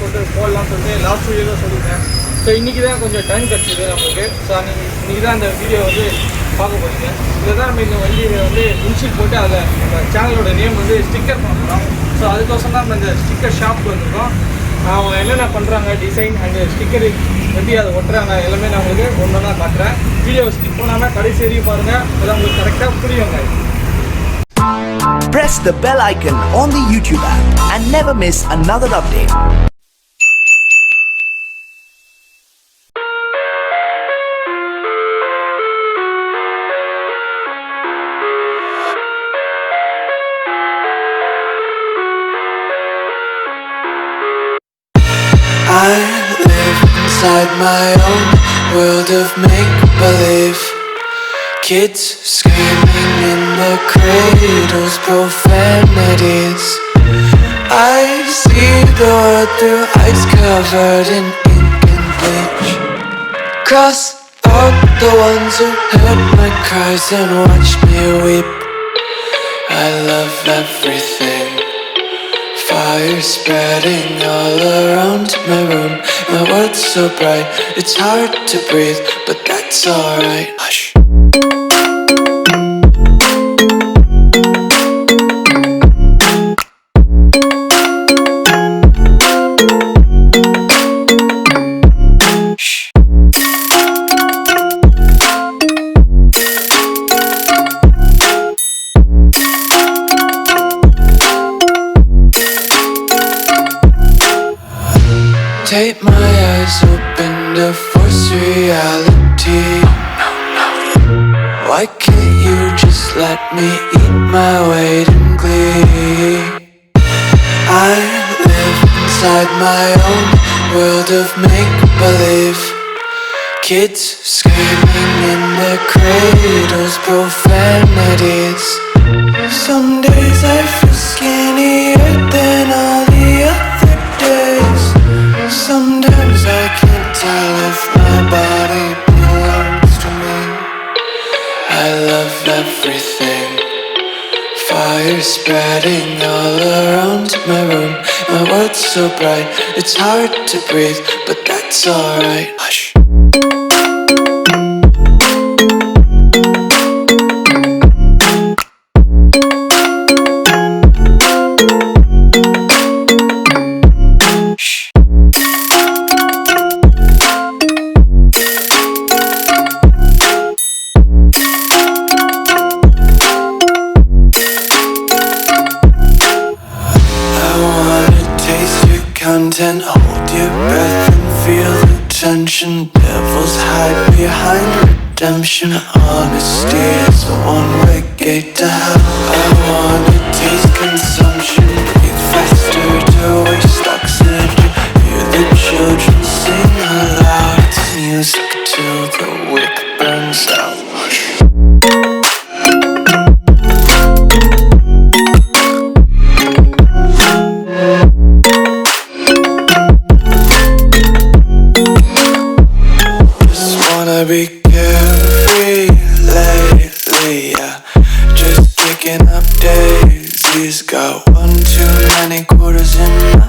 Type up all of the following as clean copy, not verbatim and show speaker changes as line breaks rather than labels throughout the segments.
போட்டு போடலாம்னு சொல்லிட்டு லாஸ்ட் வீடியோவில் சொல்லியிருந்தேன். ஸோ இன்றைக்கி தான் கொஞ்சம் டைம் கிடச்சிது நம்மளுக்கு. ஸோ இன்றைக்கி தான் அந்த வீடியோ வந்து பார்க்க போகிறீங்க. இதில் தான் நம்ம இந்த வண்டியை வந்து இன்ஷீட் போட்டு அதை நம்ம சேனலோட நேம் வந்து ஸ்டிக்கர் பண்ண போகிறோம். ஸோ அதுக்கோசரம் தான் நம்ம இந்த ஸ்டிக்கர் ஷாப் வந்திருக்கோம். அவங்க என்னென்ன பண்ணுறாங்க, டிசைன் அண்ட் ஸ்டிக்கர் எப்படி அதை ஒட்டுறாங்க எல்லாமே நான் உங்களுக்கு ஒன்று தான் காட்டுறேன். வீடியோவை ஸ்கிப் பண்ணாமல் கடைசி வரையும் பாருங்கள். அதான் உங்களுக்கு கரெக்டாக புரியுங்க.
Press the bell icon on the YouTube app and never miss another update.
I live inside my own world of make-believe. Kids screaming in the cradles, profanities. I see the world through eyes covered in ink and bleach. Cross out the ones who heard my cries and watched me weep. I love everything. Fire spreading all around my room. My world's so bright, it's hard to breathe, but that's alright. Hush. Take my eyes open to force reality. Why can't you just let me eat my weight in glee? I live inside my own world of make-believe. Kids screaming in their cradles, profanities. Some days I feel skinnier than all the other days. Sometimes I can't tell if my body belongs to me. I love everything. Fire spreading all around my room. My world's so bright, it's hard to breathe, but that's alright. Hush. Content, hold your breath and feel the tension. Devils hide behind redemption. Honesty is a one-way gate to hell. I wanna taste consumption. Breathe faster to waste oxygen. Hear the children sing aloud. It's music till the wick burns out. Be carefree lately, yeah. Just kicking up daisies. Got one too many quarters in my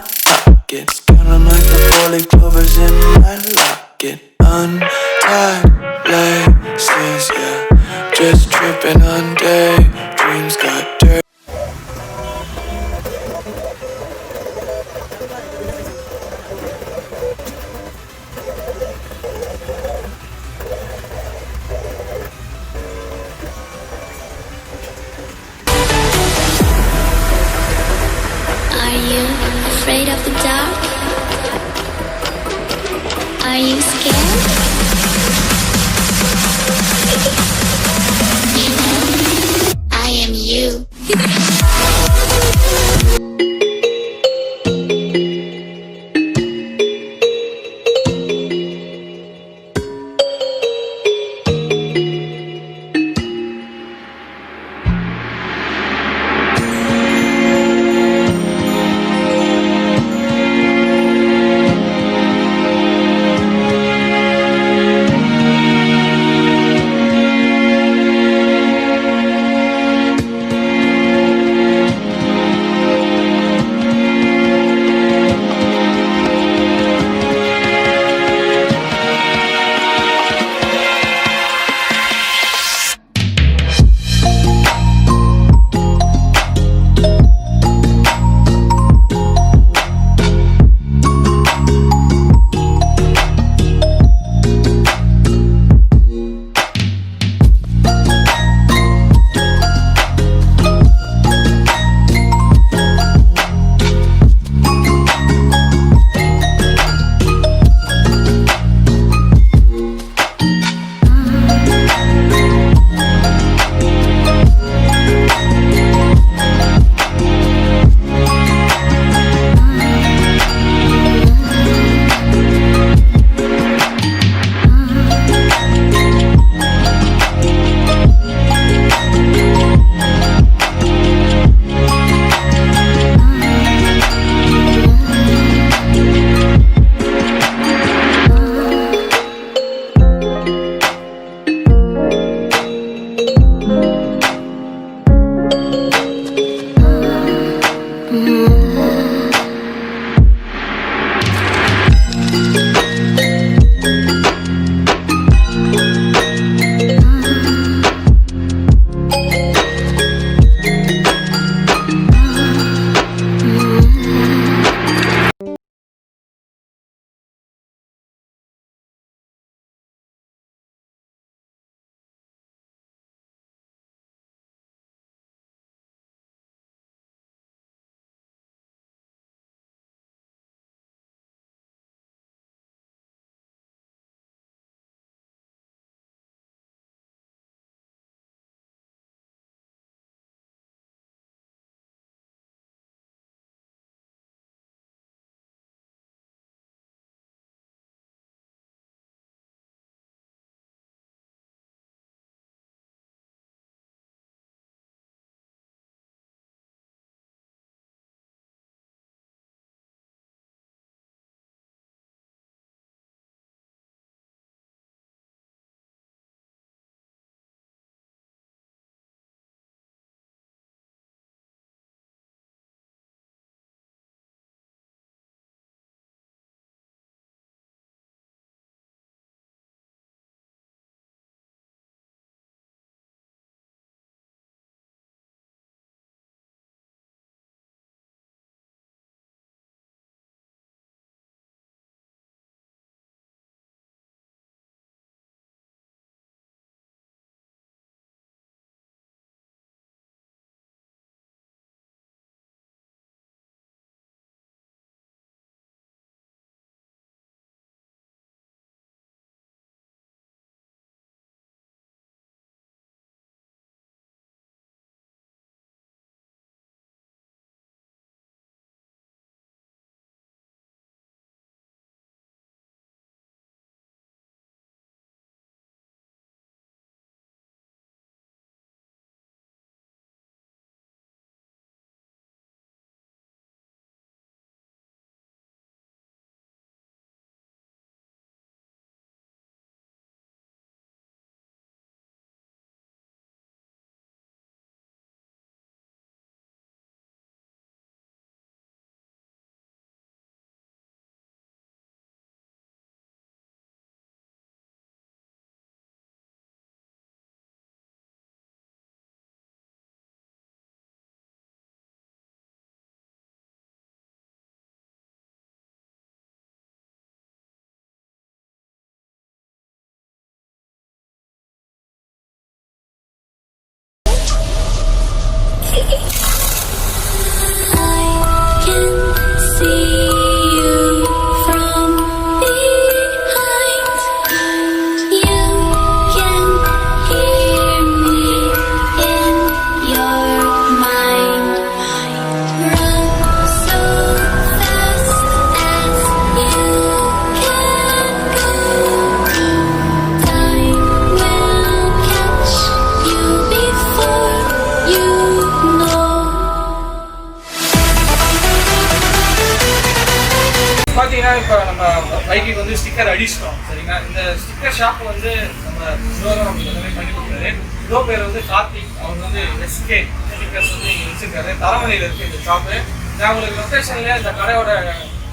பார்த்தீங்கன்னா இப்போ நம்ம பைக்குக்கு வந்து sticker அடிச்சிட்டோம் சரிங்களா. இந்த sticker shop வந்து நம்ம ப்ரோலாம் நமக்கு எல்லாமே பண்ணி கொடுக்குறாரு. ப்ரோ பேர் வந்து கார்த்திக். அவர் வந்து எஸ்கே ஸ்டிக்கர்ஸ் வந்து இங்கே வச்சுருக்காரு. தரமணியில் இருக்குது இந்த ஷாப்பு. நான் உங்களுக்கு லொக்கேஷன்லேயே இந்த கடையோட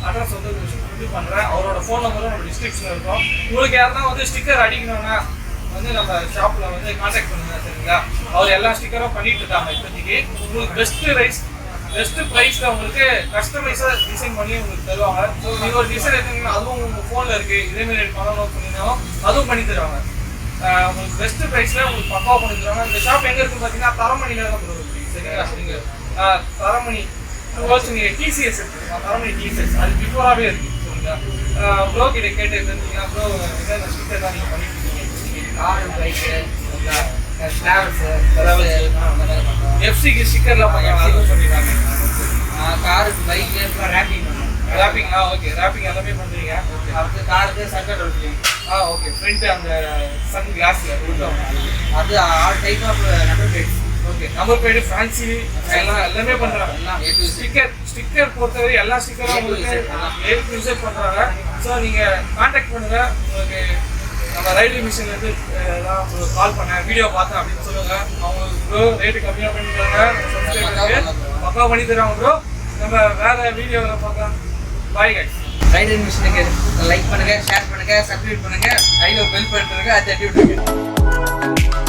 அட்ரஸ் வந்து இது பண்ணுறேன். அவரோட ஃபோன் நம்பரும் நம்ம டிஸ்கிரிப்ஷனில் இருக்கும். உங்களுக்கு யாருன்னா வந்து ஸ்டிக்கர் அடிக்கணும்னா வந்து நம்ம ஷாப்பில் வந்து கான்டாக்ட் பண்ணுங்க சரிங்களா. அவர் எல்லா ஸ்டிக்கரும் பண்ணிட்டு இருக்காங்க இப்போதைக்கு. உங்களுக்கு பெஸ்ட் ப்ரைஸில் உங்களுக்கு கஸ்டமைஸாக டிசைன் பண்ணி உங்களுக்கு தருவாங்க. ஸோ நீங்கள் ஒரு டிசைன் எடுத்தீங்கன்னா அதுவும் உங்கள் ஃபோனில் இருக்குது. இதேமாரி எனக்கு பண்ணணும் சொன்னீங்கன்னாலும் அதுவும் பண்ணி தருவாங்க. உங்களுக்கு பெஸ்ட் ப்ரைஸில் உங்களுக்கு பக்காவாக பண்ணி தருவாங்க. இந்த ஷாப் எங்கே இருக்குன்னு பார்த்தீங்கன்னா தரமணியில் தான் இருக்குது சரிங்களா. நீங்கள் தரமணி நீங்கள் டிசிஎஸ் இருக்குது. தரமணி டிசிஎஸ் அது பிஃபோராகவே இருக்குது சரிங்களா. ப்ரோ கிட்ட கேட்டு இருந்தீங்கன்னா ப்ரோ என்னென்ன ஸ்டிக்கர் தான் நீங்கள் பண்ணிட்டு இருக்கீங்க. கார் பைக்கு எஃப்சிக்கு ஸ்டிக்கர்லாம் சொல்லிடுறாங்க.
காருக்கு பைக்கு ரேப்பிங்
ரேப்பிங் ஓகே ரேப்பிங் எல்லாமே பண்ணுறீங்க.
அடுத்து காருக்கு சர்க்கட் ஒட்டிங்
ஓகே ஃப்ரண்ட் அந்த சன் கிளாஸில் கொடுத்தோம்.
அது all type of number plates.
Okay number plate fancy எல்லாமே பண்ணுறாங்க.
எல்லாம்
ஸ்டிக்கர் பொறுத்தவரை எல்லா ஸ்டிக்கரும் உங்களுக்கு யூஸ் பண்ணுறாங்க. ஸோ நீங்கள் கான்டாக்ட் பண்ணுங்கள். உங்களுக்கு நம்ம ரைடிங் மிஷின்லேருந்து எல்லாம் கால் பண்ணேன் வீடியோ பார்த்தேன் அப்படின்னு சொல்லுங்கள். அவங்களுக்கு ப்ரோ ரேட்டு கம்மியாக பண்ணிக்கிறாங்க. சப்ஸ்கிரைபருக்கு பக்கா பண்ணி தருவாங்க ப்ரோ. நம்ம வேறு வீடியோவில் பார்க்கலாம். Bye guys.
ரைடிங் மிஷினுக்கு லைக் பண்ணுங்கள், ஷேர் பண்ணுங்கள், சப்ஸ்கிரைப் பண்ணுங்கள், கையில் பெல் பண்ணிட்டுருங்க, அதை தட்டி விட்டுருங்க.